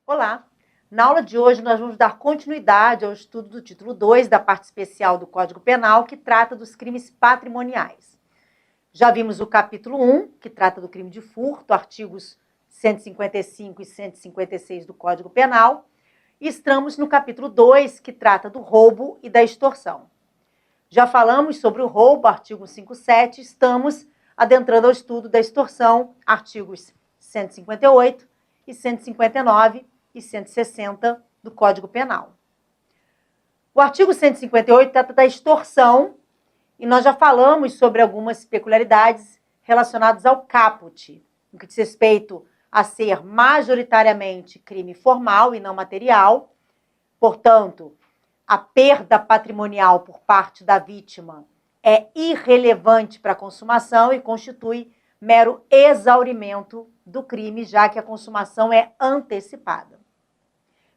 Olá! Na aula de hoje, nós vamos dar continuidade ao estudo do título 2 da parte especial do Código Penal, que trata dos crimes patrimoniais. Já vimos o capítulo 1, que trata do crime de furto, artigos 155 e 156 do Código Penal, e estamos no capítulo 2, que trata do roubo e da extorsão. Já falamos sobre o roubo, artigo 57, estamos adentrando ao estudo da extorsão, artigos 158 e 159 e 160 do Código Penal. O artigo 158 trata da extorsão e nós já falamos sobre algumas peculiaridades relacionadas ao caput, no que diz respeito a ser majoritariamente crime formal e não material. Portanto, a perda patrimonial por parte da vítima é irrelevante para a consumação e constitui mero exaurimento do crime, já que a consumação é antecipada.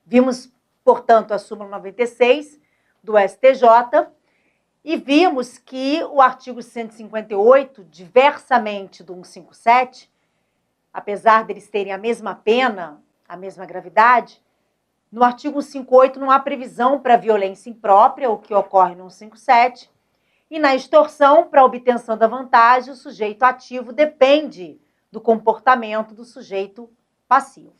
Vimos, portanto, a súmula 96 do STJ e vimos que o artigo 158, diversamente do 157, apesar deles terem a mesma pena, a mesma gravidade, no artigo 158 não há previsão para violência imprópria, o que ocorre no 157, e na extorsão, para a obtenção da vantagem, o sujeito ativo depende do comportamento do sujeito passivo.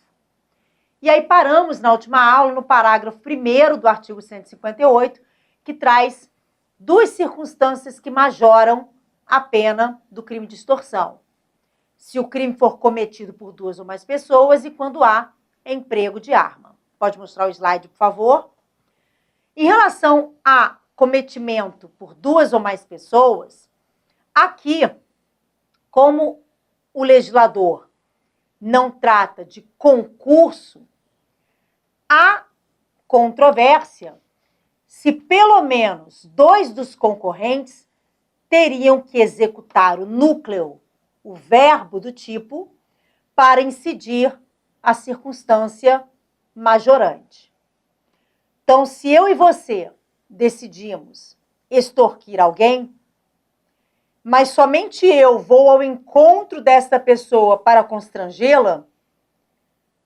E aí paramos na última aula, no parágrafo 1º do artigo 158, que traz duas circunstâncias que majoram a pena do crime de extorsão. Se o crime for cometido por duas ou mais pessoas e quando há emprego de arma. Pode mostrar o slide, por favor? Em relação a cometimento por duas ou mais pessoas, aqui, como o legislador não trata de concurso, há controvérsia se pelo menos dois dos concorrentes teriam que executar o núcleo, o verbo do tipo, para incidir a circunstância majorante. Então, se eu e você decidimos extorquir alguém, mas somente eu vou ao encontro desta pessoa para constrangê-la,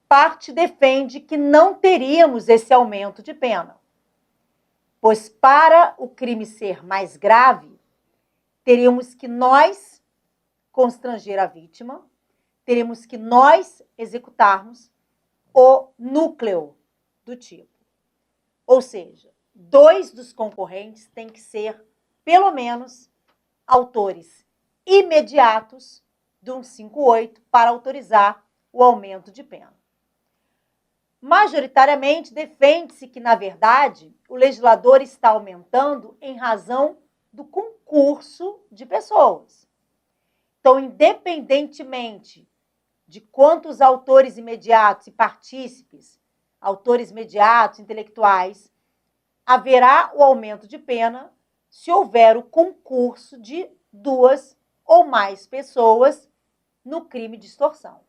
parte defende que não teríamos esse aumento de pena. Pois para o crime ser mais grave, teríamos que nós constranger a vítima, teríamos que nós executarmos o núcleo do tipo. Ou seja, dois dos concorrentes têm que ser, pelo menos, autores imediatos do 158 para autorizar o aumento de pena. Majoritariamente, defende-se que, na verdade, o legislador está aumentando em razão do concurso de pessoas. Então, independentemente de quantos autores imediatos e partícipes, autores imediatos, intelectuais, haverá o aumento de pena se houver o concurso de duas ou mais pessoas no crime de extorsão.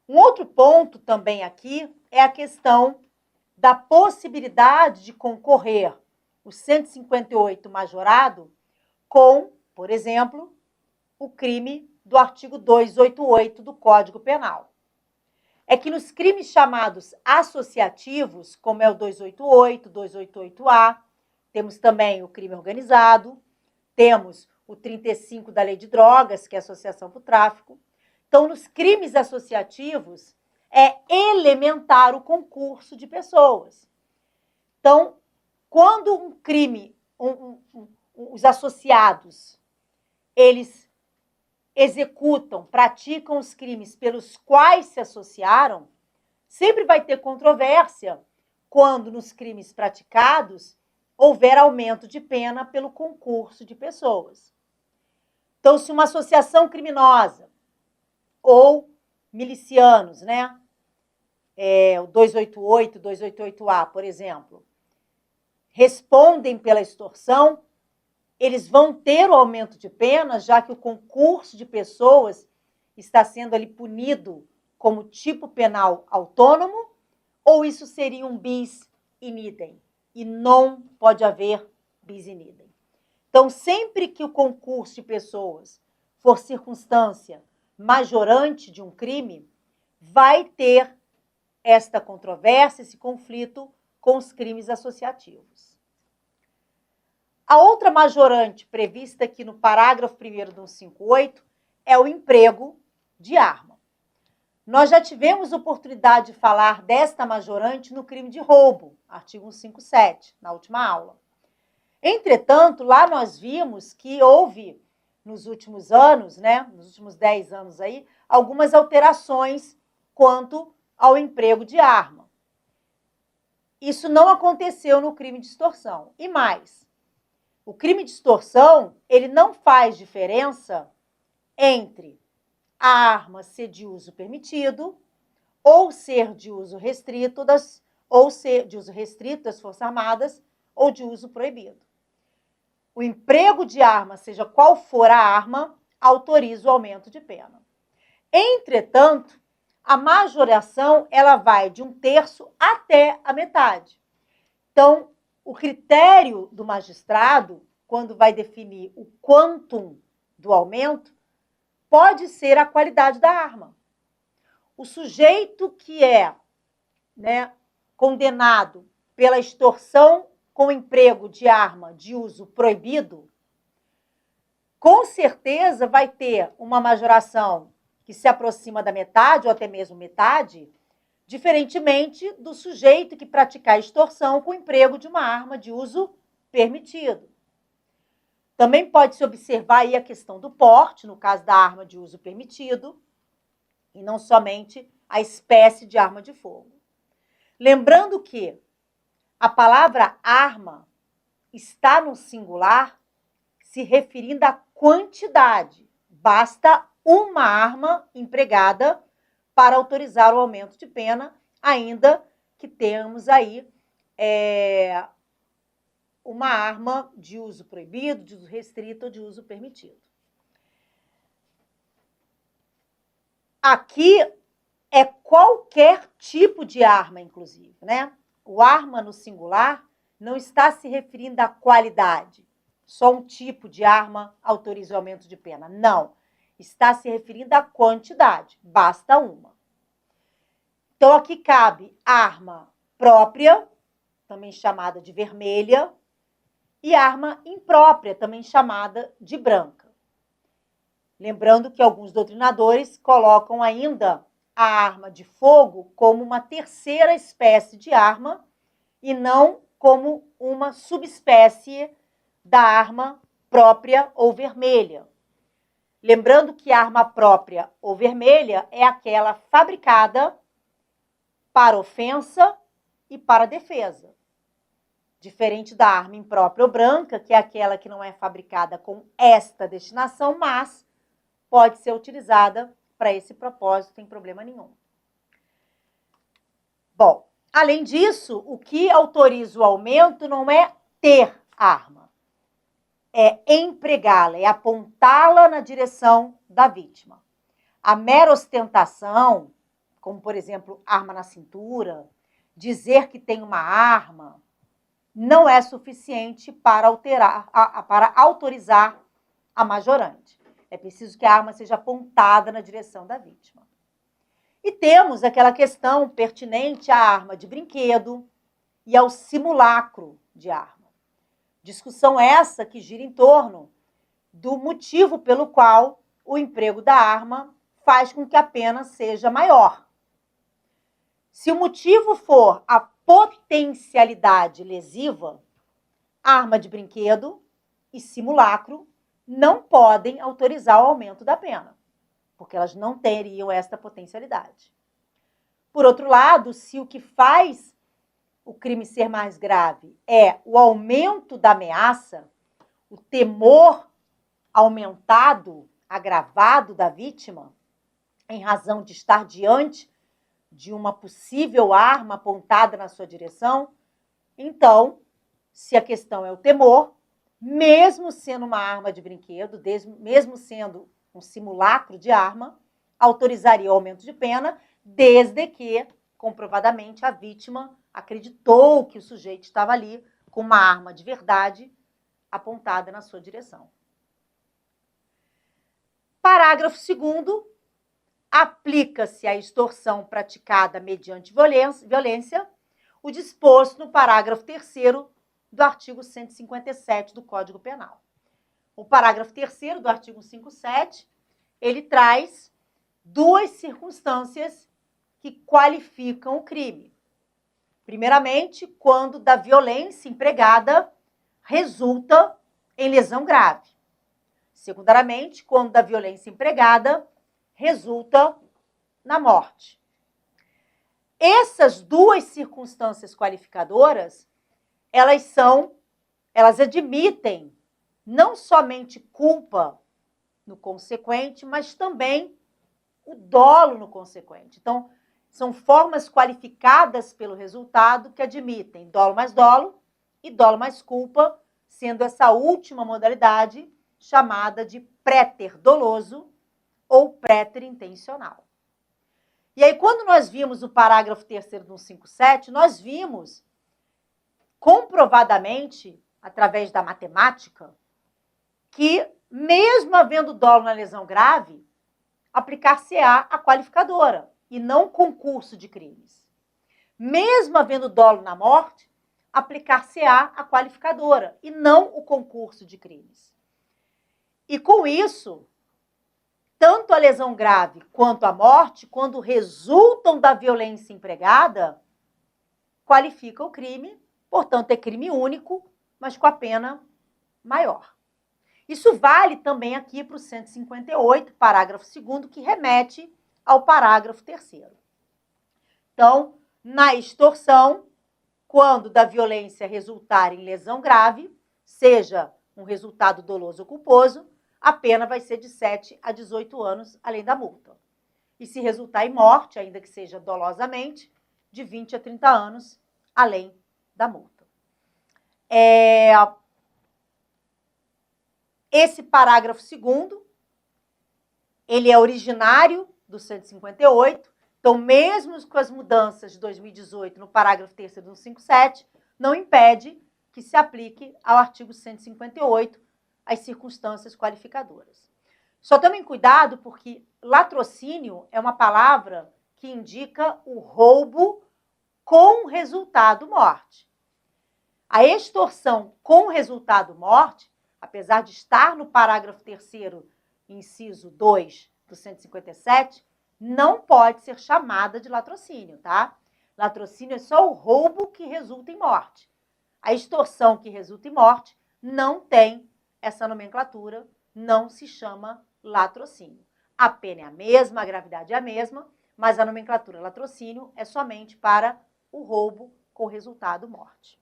Um outro ponto também aqui é a questão da possibilidade de concorrer o 158 majorado com, por exemplo, o crime do artigo 288 do Código Penal. É que nos crimes chamados associativos, como é o 288, 288-A, temos também o crime organizado, temos o 35 da Lei de Drogas, que é associação para o tráfico. Então, nos crimes associativos, é elementar o concurso de pessoas. Então, quando um crime, os associados, eles executam, praticam os crimes pelos quais se associaram, sempre vai ter controvérsia quando nos crimes praticados houver aumento de pena pelo concurso de pessoas. Então, se uma associação criminosa ou milicianos, né? O 288, 288-A, por exemplo, respondem pela extorsão, eles vão ter o aumento de pena, já que o concurso de pessoas está sendo ali punido como tipo penal autônomo, ou isso seria um bis in idem? E não pode haver bis in idem. Então, sempre que o concurso de pessoas for circunstância majorante de um crime, vai ter esta controvérsia, esse conflito com os crimes associativos. A outra majorante prevista aqui no parágrafo 1º do 158 é o emprego de arma. Nós já tivemos oportunidade de falar desta majorante no crime de roubo, artigo 157, na última aula. Entretanto, lá nós vimos que houve, nos últimos anos, nos últimos 10 anos aí, algumas alterações quanto ao emprego de arma. Isso não aconteceu no crime de extorsão. E mais, o crime de extorsão, ele não faz diferença entre a arma ser de uso permitido ou ser de uso restrito das Forças Armadas ou de uso proibido. O emprego de arma, seja qual for a arma, autoriza o aumento de pena. Entretanto, a majoração ela vai de 1/3 até a metade. Então, o critério do magistrado, quando vai definir o quantum do aumento, pode ser a qualidade da arma. O sujeito que é condenado pela extorsão com emprego de arma de uso proibido, com certeza vai ter uma majoração que se aproxima da metade ou até mesmo metade, diferentemente do sujeito que praticar extorsão com emprego de uma arma de uso permitido. Também pode-se observar aí a questão do porte, no caso da arma de uso permitido, e não somente a espécie de arma de fogo. Lembrando que a palavra arma está no singular se referindo à quantidade. Basta uma arma empregada para autorizar o aumento de pena, ainda que tenhamos aí uma arma de uso proibido, de uso restrito ou de uso permitido. Aqui é qualquer tipo de arma, inclusive, O arma no singular não está se referindo à qualidade. Só um tipo de arma autoriza o aumento de pena. Não. Está se referindo à quantidade. Basta uma. Então, aqui cabe arma própria, também chamada de vermelha, e arma imprópria, também chamada de branca. Lembrando que alguns doutrinadores colocam ainda a arma de fogo como uma terceira espécie de arma e não como uma subespécie da arma própria ou vermelha. Lembrando que a arma própria ou vermelha é aquela fabricada para ofensa e para defesa. Diferente da arma imprópria ou branca, que é aquela que não é fabricada com esta destinação, mas pode ser utilizada para esse propósito, sem problema nenhum. Bom, além disso, o que autoriza o aumento não é ter arma, é empregá-la, é apontá-la na direção da vítima. A mera ostentação, como, por exemplo, arma na cintura, dizer que tem uma arma, não é suficiente para autorizar a majorante. É preciso que a arma seja apontada na direção da vítima. E temos aquela questão pertinente à arma de brinquedo e ao simulacro de arma. Discussão essa que gira em torno do motivo pelo qual o emprego da arma faz com que a pena seja maior. Se o motivo for a potencialidade lesiva, arma de brinquedo e simulacro não podem autorizar o aumento da pena, porque elas não teriam esta potencialidade. Por outro lado, se o que faz o crime ser mais grave é o aumento da ameaça, o temor aumentado, agravado da vítima, em razão de estar diante de uma possível arma apontada na sua direção, então, se a questão é o temor, mesmo sendo uma arma de brinquedo, mesmo sendo um simulacro de arma, autorizaria o aumento de pena, desde que, comprovadamente, a vítima acreditou que o sujeito estava ali com uma arma de verdade apontada na sua direção. Parágrafo 2º, aplica-se a extorsão praticada mediante violência o disposto no parágrafo 3º do artigo 157 do Código Penal. O parágrafo 3º do artigo 157, ele traz duas circunstâncias que qualificam o crime. Primeiramente, quando da violência empregada resulta em lesão grave. Secundariamente, quando da violência empregada resulta na morte. Essas duas circunstâncias qualificadoras, elas admitem não somente culpa no consequente, mas também o dolo no consequente. Então, são formas qualificadas pelo resultado que admitem dolo e dolo mais culpa, sendo essa última modalidade chamada de préter doloso ou préter intencional. E aí, quando nós vimos o parágrafo 3º do 157, nós vimos comprovadamente, através da matemática, que, mesmo havendo dolo na lesão grave, aplicar-se-á a qualificadora e não concurso de crimes. Mesmo havendo dolo na morte, aplicar-se-á a qualificadora e não o concurso de crimes. E com isso, tanto a lesão grave quanto a morte, quando resultam da violência empregada, qualifica o crime, portanto, é crime único, mas com a pena maior. Isso vale também aqui para o 158, parágrafo 2º, que remete ao parágrafo 3º. Então, na extorsão, quando da violência resultar em lesão grave, seja um resultado doloso ou culposo, a pena vai ser de 7 a 18 anos, além da multa. E se resultar em morte, ainda que seja dolosamente, de 20 a 30 anos, além da multa. Esse parágrafo 2º, ele é originário do 158, então, mesmo com as mudanças de 2018 no parágrafo 3º do 157, não impede que se aplique ao artigo 158 as circunstâncias qualificadoras. Só tomem cuidado porque latrocínio é uma palavra que indica o roubo com resultado morte. A extorsão com resultado morte, apesar de estar no parágrafo 3º, inciso 2 do 157, não pode ser chamada de latrocínio, tá? Latrocínio é só o roubo que resulta em morte. A extorsão que resulta em morte não tem essa nomenclatura, não se chama latrocínio. A pena é a mesma, a gravidade é a mesma, mas a nomenclatura latrocínio é somente para o roubo com resultado morte.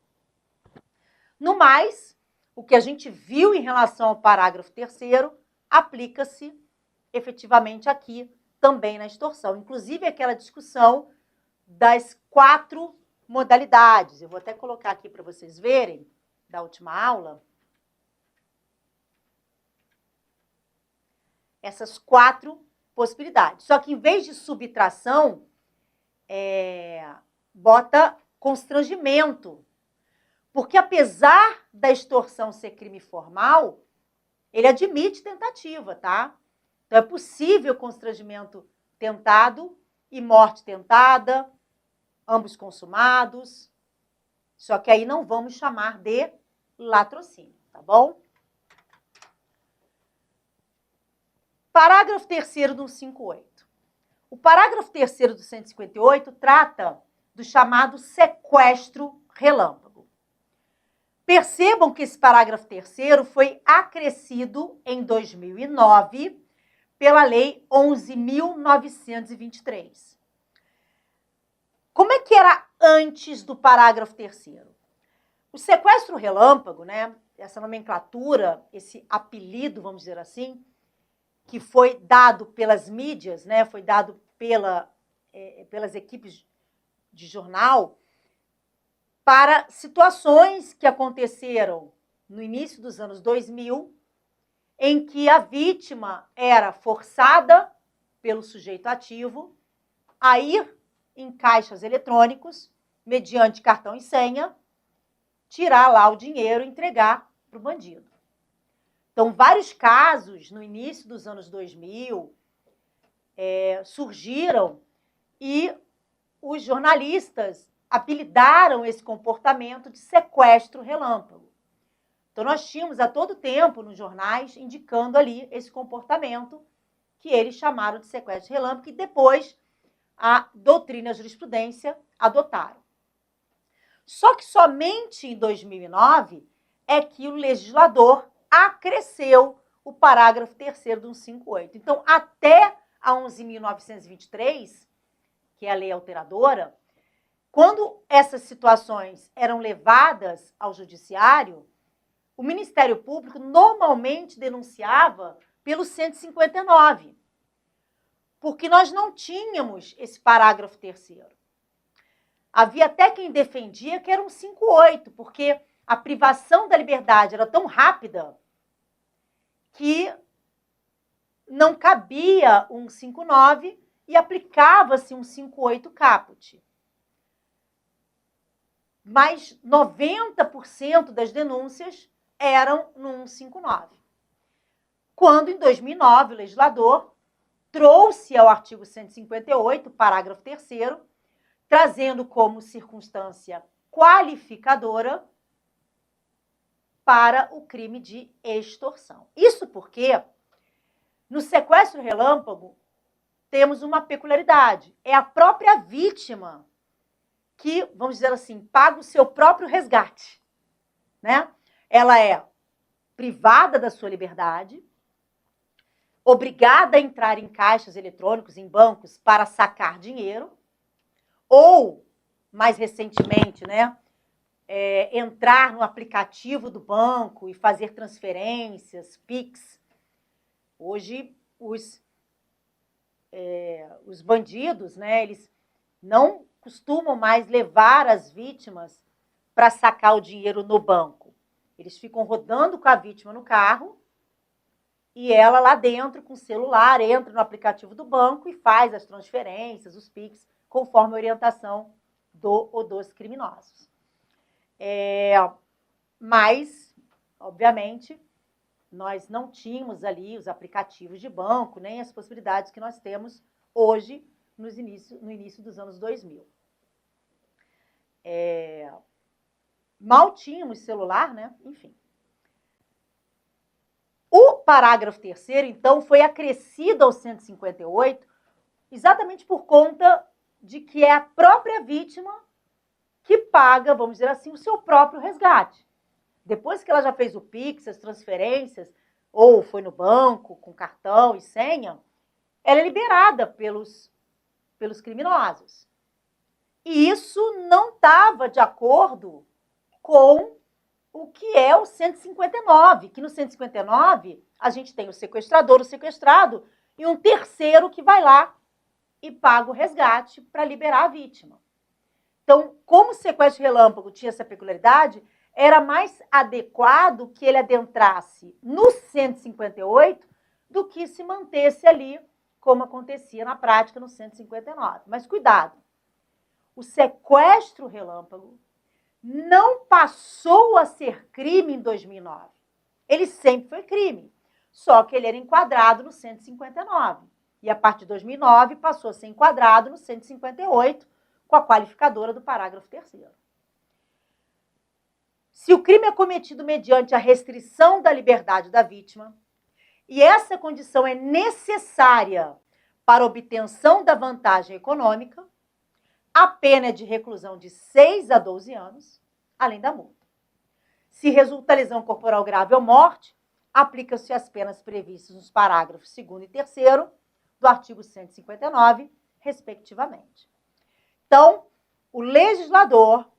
No mais, o que a gente viu em relação ao parágrafo 3º aplica-se efetivamente aqui também na extorsão. Inclusive aquela discussão das 4 modalidades. Eu vou até colocar aqui para vocês verem, da última aula. Essas 4 possibilidades. Só que em vez de subtração, bota constrangimento. Porque apesar da extorsão ser crime formal, ele admite tentativa, tá? Então é possível constrangimento tentado e morte tentada, ambos consumados. Só que aí não vamos chamar de latrocínio, tá bom? Parágrafo 3º do 158. O parágrafo 3º do 158 trata do chamado sequestro relâmpago. Percebam que esse parágrafo 3º foi acrescido em 2009 pela Lei 11.923. Como é que era antes do parágrafo 3º? O sequestro relâmpago, né, essa nomenclatura, esse apelido, vamos dizer assim, que foi dado pelas mídias, né, foi dado pelas equipes de jornal, para situações que aconteceram no início dos anos 2000, em que a vítima era forçada pelo sujeito ativo a ir em caixas eletrônicos, mediante cartão e senha, tirar lá o dinheiro e entregar para o bandido. Então, vários casos no início dos anos 2000, surgiram e os jornalistas apelidaram esse comportamento de sequestro relâmpago. Então, nós tínhamos a todo tempo nos jornais indicando ali esse comportamento que eles chamaram de sequestro relâmpago, e depois a doutrina e a jurisprudência adotaram. Só que somente em 2009 é que o legislador acresceu o parágrafo 3º do 158. Então, até a 11.923, que é a lei alteradora, quando essas situações eram levadas ao judiciário, o Ministério Público normalmente denunciava pelo 159, porque nós não tínhamos esse parágrafo 3º. Havia até quem defendia que era um 58, porque a privação da liberdade era tão rápida que não cabia um 59 e aplicava-se um 58 caput. Mas 90% das denúncias eram no 159. Quando, em 2009, o legislador trouxe ao artigo 158, parágrafo 3º, trazendo como circunstância qualificadora para o crime de extorsão. Isso porque, no sequestro relâmpago, temos uma peculiaridade. É a própria vítima que, vamos dizer assim, paga o seu próprio resgate, né? Ela é privada da sua liberdade, obrigada a entrar em caixas eletrônicos, em bancos, para sacar dinheiro, ou, mais recentemente, né, entrar no aplicativo do banco e fazer transferências, Pix. Hoje, os bandidos, né, eles não costumam mais levar as vítimas para sacar o dinheiro no banco. Eles ficam rodando com a vítima no carro e ela lá dentro, com o celular, entra no aplicativo do banco e faz as transferências, os Pix, conforme a orientação do ou dos criminosos. Mas, obviamente, nós não tínhamos ali os aplicativos de banco, nem as possibilidades que nós temos hoje no início dos anos 2000. Mal tínhamos celular, né? Enfim. O parágrafo 3º, então, foi acrescido ao 158 exatamente por conta de que é a própria vítima que paga, vamos dizer assim, o seu próprio resgate. Depois que ela já fez o Pix, as transferências, ou foi no banco com cartão e senha, ela é liberada pelos criminosos. E isso não estava de acordo com o que é o 159, que no 159 a gente tem o sequestrador, o sequestrado, e um terceiro que vai lá e paga o resgate para liberar a vítima. Então, como o sequestro relâmpago tinha essa peculiaridade, era mais adequado que ele adentrasse no 158 do que se mantesse ali, como acontecia na prática no 159. Mas cuidado, o sequestro relâmpago não passou a ser crime em 2009. Ele sempre foi crime, só que ele era enquadrado no 159. E a partir de 2009 passou a ser enquadrado no 158, com a qualificadora do parágrafo 3º. Se o crime é cometido mediante a restrição da liberdade da vítima, e essa condição é necessária para a obtenção da vantagem econômica, a pena é de reclusão de 6 a 12 anos, além da multa. Se resulta lesão corporal grave ou morte, aplicam-se as penas previstas nos parágrafos 2º e 3º do artigo 159, respectivamente. Então, o legislador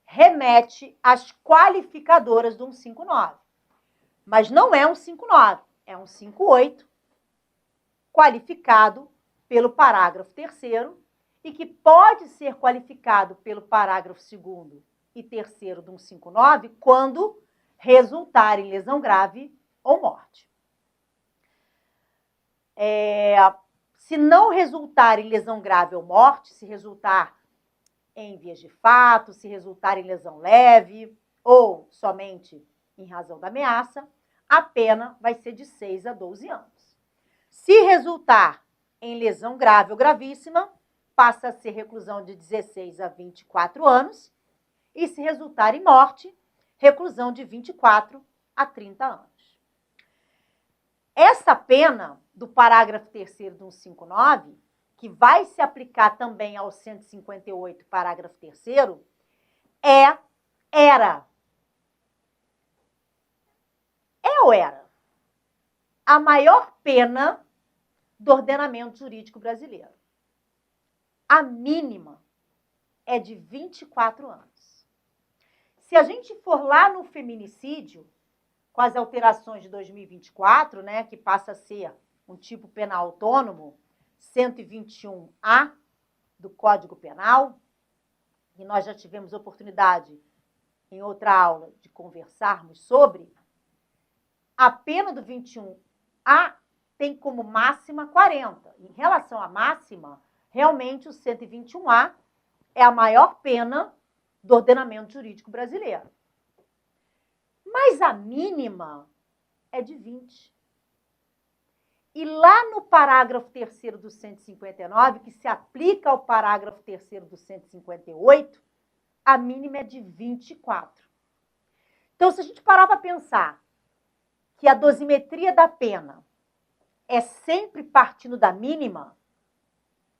remete às qualificadoras do 159. Mas não é um 59, é um 58, qualificado pelo parágrafo 3º, e que pode ser qualificado pelo parágrafo 2º e 3º do 159 quando resultar em lesão grave ou morte. Se não resultar em lesão grave ou morte, se resultar em vias de fato, se resultar em lesão leve ou somente em razão da ameaça, a pena vai ser de 6 a 12 anos. Se resultar em lesão grave ou gravíssima, passa a ser reclusão de 16 a 24 anos, e se resultar em morte, reclusão de 24 a 30 anos. Essa pena do parágrafo 3º do 159, que vai se aplicar também ao 158, parágrafo 3º, era ou era a maior pena do ordenamento jurídico brasileiro. A mínima é de 24 anos. Se a gente for lá no feminicídio, com as alterações de 2024, né, que passa a ser um tipo penal autônomo, 121A do Código Penal, e nós já tivemos oportunidade em outra aula de conversarmos sobre, a pena do 21A tem como máxima 40. Em relação à máxima, realmente o 121A é a maior pena do ordenamento jurídico brasileiro. Mas a mínima é de 20. E lá no parágrafo 3º do 159, que se aplica ao parágrafo 3º do 158, a mínima é de 24. Então, se a gente parar para pensar que a dosimetria da pena é sempre partindo da mínima,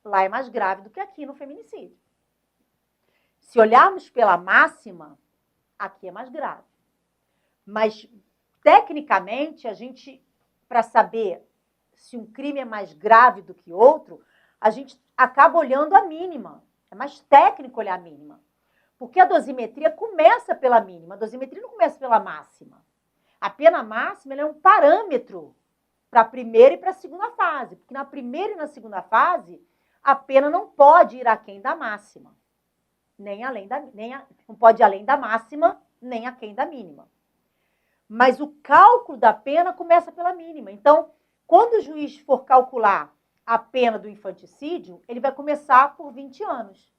lá é mais grave do que aqui no feminicídio. Se olharmos pela máxima, aqui é mais grave. Mas, tecnicamente, a gente, para saber se um crime é mais grave do que outro, a gente acaba olhando a mínima. É mais técnico olhar a mínima. Porque a dosimetria começa pela mínima, a dosimetria não começa pela máxima. A pena máxima é um parâmetro para a primeira e para a segunda fase. Porque na primeira e na segunda fase, a pena não pode ir aquém da máxima. Não pode ir além da máxima, nem aquém da mínima. Mas o cálculo da pena começa pela mínima. Então, quando o juiz for calcular a pena do infanticídio, ele vai começar por 20 anos.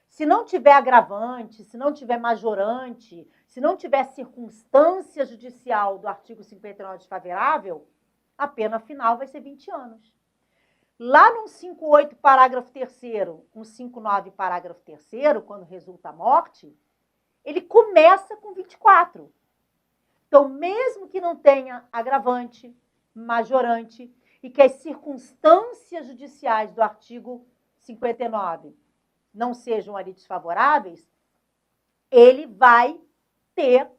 Se não tiver agravante, se não tiver majorante, se não tiver circunstância judicial do artigo 59 desfavorável, a pena final vai ser 20 anos. Lá no 158, parágrafo 3º, no 159, parágrafo 3º, quando resulta a morte, ele começa com 24. Então, mesmo que não tenha agravante, majorante, e que as circunstâncias judiciais do artigo 59 não sejam ali desfavoráveis, ele vai ter,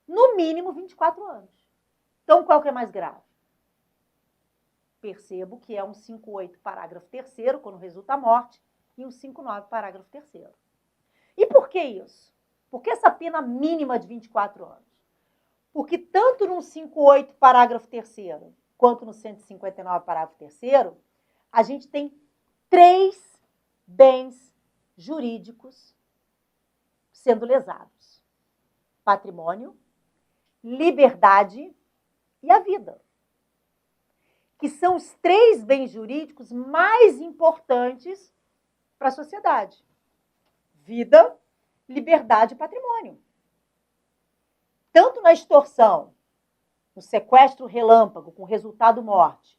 no mínimo, 24 anos. Então, qual que é mais grave? Percebo que é um 158, parágrafo 3º, quando resulta a morte, e um 159, parágrafo 3º. E por que isso? Por que essa pena mínima de 24 anos? Porque tanto no 158, parágrafo 3º, quanto no 159, parágrafo 3º, a gente tem 3 bens jurídicos sendo lesados: patrimônio, liberdade e a vida. Que são os 3 bens jurídicos mais importantes para a sociedade: vida, liberdade e patrimônio. Tanto na extorsão, no sequestro relâmpago com resultado morte,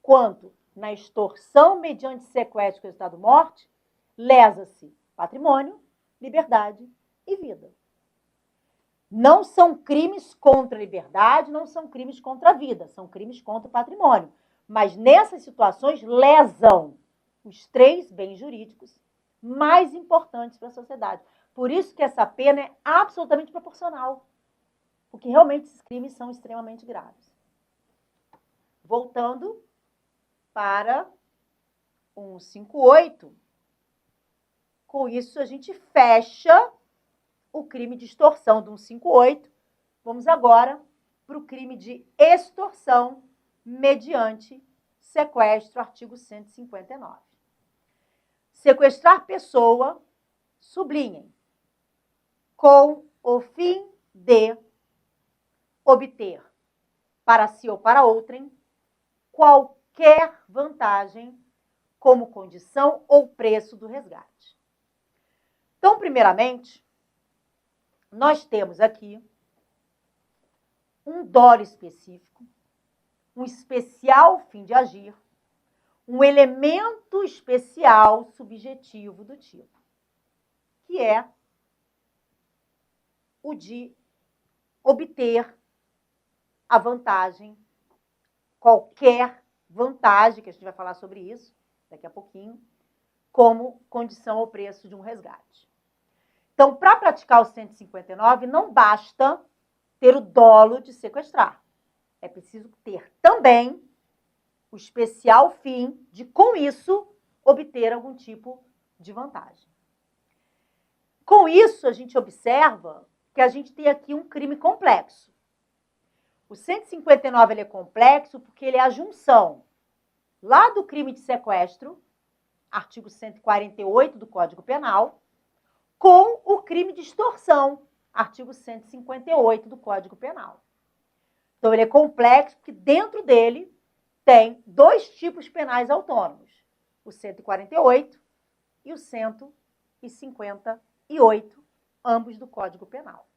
quanto na extorsão mediante sequestro com resultado morte, lesa-se patrimônio, liberdade e vida. Não são crimes contra a liberdade, não são crimes contra a vida, são crimes contra o patrimônio. Mas nessas situações lesam os 3 bens jurídicos mais importantes para a sociedade. Por isso que essa pena é absolutamente proporcional. Porque realmente esses crimes são extremamente graves. Voltando para 158, com isso a gente fecha o crime de extorsão do 158. Vamos agora para o crime de extorsão mediante sequestro, artigo 159. Sequestrar pessoa, sublinhem, com o fim de obter, para si ou para outrem, qualquer vantagem como condição ou preço do resgate. Então, primeiramente, nós temos aqui um dolo específico, um especial fim de agir, um elemento especial subjetivo do tipo, que é o de obter a vantagem, qualquer vantagem, que a gente vai falar sobre isso daqui a pouquinho, como condição ou preço de um resgate. Então, para praticar o 159, não basta ter o dolo de sequestrar. É preciso ter também o especial fim de, com isso, obter algum tipo de vantagem. Com isso, a gente observa que a gente tem aqui um crime complexo. O 159 ele é complexo porque ele é a junção lá do crime de sequestro, artigo 148 do Código Penal, com o crime de extorsão, artigo 158 do Código Penal. Então, ele é complexo porque dentro dele tem dois tipos penais autônomos, o 148 e o 158, ambos do Código Penal.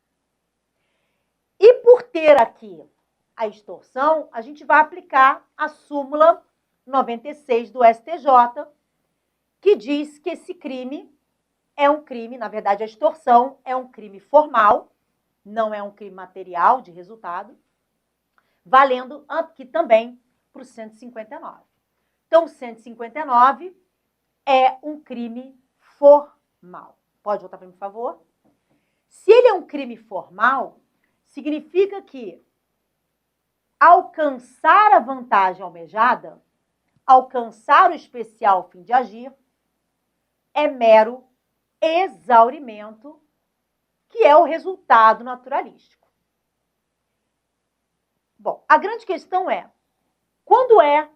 E por ter aqui a extorsão, a gente vai aplicar a súmula 96 do STJ, que diz que esse crime é um crime, na verdade, a extorsão é um crime formal, não é um crime material de resultado, valendo aqui também para o 159. Então, o 159 é um crime formal. Pode voltar para mim, por favor? Se ele é um crime formal, significa que alcançar a vantagem almejada, alcançar o especial fim de agir, é mero exaurimento, que é o resultado naturalístico. Bom, a grande questão é, quando é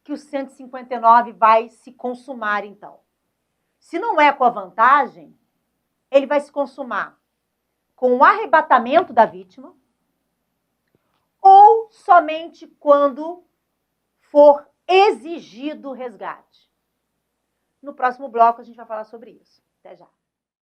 que o 159 vai se consumar, então? Se não é com a vantagem, ele vai se consumar com o arrebatamento da vítima ou somente quando for exigido o resgate. No próximo bloco, a gente vai falar sobre isso. Até já.